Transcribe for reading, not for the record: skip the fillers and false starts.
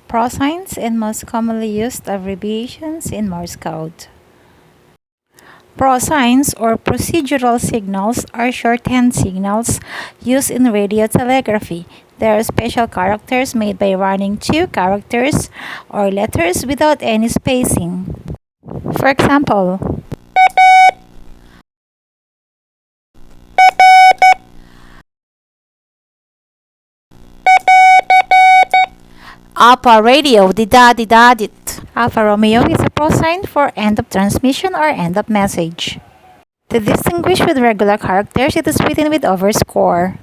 Prosigns and most commonly used abbreviations in Morse code. Prosigns or procedural signals are shorthand signals used in radio telegraphy. They are special characters made by running two characters or letters without any spacing. For example, Alpha Radio, dida-dida-dit. Alpha Romeo is a prosign for end of transmission or end of message. To distinguish with regular characters, it is written with overscore.